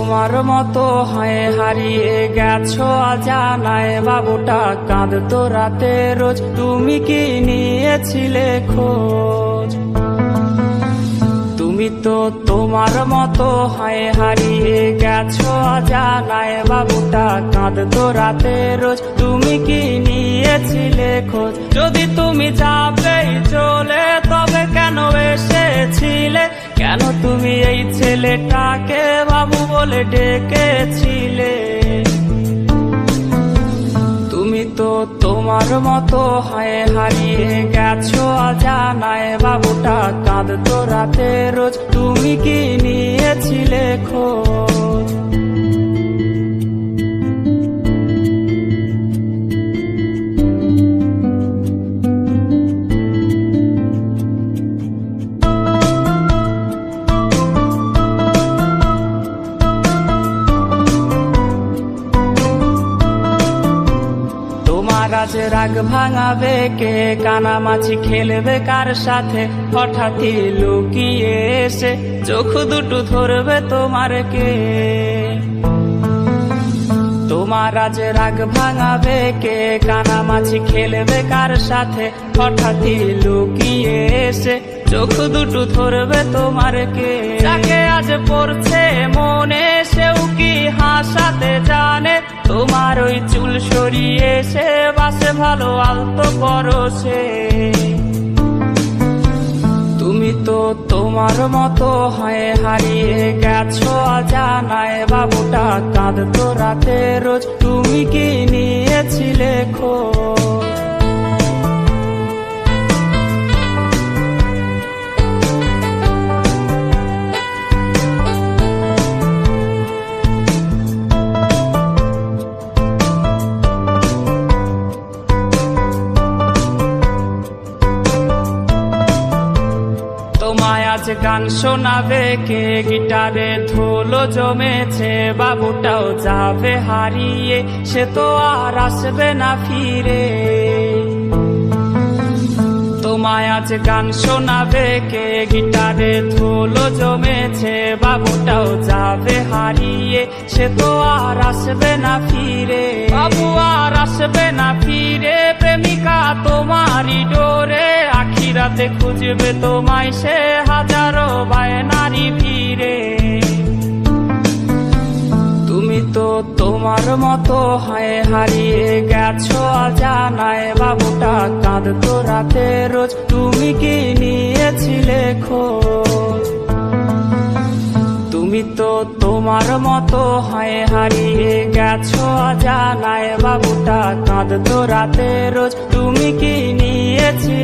তোমার মতো হয় হারিয়ে গেছো অজানায়, বাবুটা কাঁদতো রাতে রোজ, তুমি কি নিয়েছিলে খোঁজ? তুমি তো তোমার মতো হয় হারিয়ে গেছো অজানায়, বাবুটা কাঁদতো রাতে রোজ, তুমি কি নিয়েছিলে খোঁজ? যদি তুমি যাবেই চলে তবে কেন এসেছিলে? কেন তুমি এই ছেলেটাকে বাবু বলে ডেকেছিলে? তুমি তো তোমার মতো হয় হারিয়ে গেছো অজানায়, বাবুটা কাঁদতো রাতে রোজ, তুমি কি নিয়েছিলে খোঁজ? আজ রাগ ভাঙাবে কে? কানামাছি খেলবে কার সাথে? হঠাৎই লুকিয়ে এসে চোখ দুটো ধরবে তোমার কে? তোমার আজ রাগ ভাঙাবে কে? কানামাছি খেলবে কার সাথে? হঠাৎই লুকিয়ে এসে চোখ দুটো ধরবে তোমার কে? যাকে আজ পড়ছে মনে সেও কি হাসাতে জানে? তোমার ওই চুল সরিয়ে সে বাসে ভালো আলতো পরশে। তুমি তো তোমার মতো হয় হারিয়ে গেছো অজানায়, বাবুটা কাঁদতো রাতে রোজ, তুমি কি নিয়েছিলে খোঁজ? তোমায় আজ গান শোনাবে কে? গিটারে ধুলো জমেছে, বাবুটাও যাবে হারিয়ে, সে তো আর আসবে না ফিরে। তোমায় আজ গান শোনাবে কে? গিটারে ধুলো জমেছে, বাবুটাও যাবে হারিয়ে, সে তো আর আসবে না ফিরে। বাবু আর আসবে না ফিরে, প্রেমিকা তোমারই ডোরে, আখিরাতে খুঁজবে তোমায় সে হাজারো বায়নারি ভিড়ে। তুমি তো তোমার মতো হয় হারিয়ে গেছো অজানায়, বাবুটা কাঁদতো রাতে রোজ, তুমি কি নিয়েছিলে খোঁজ? তুমি তো তোমার মতো হয় হারিয়ে গেছো অজানায়, বাবুটা কাঁদতো রাতে রোজ, তুমি কি নিয়েছিলে?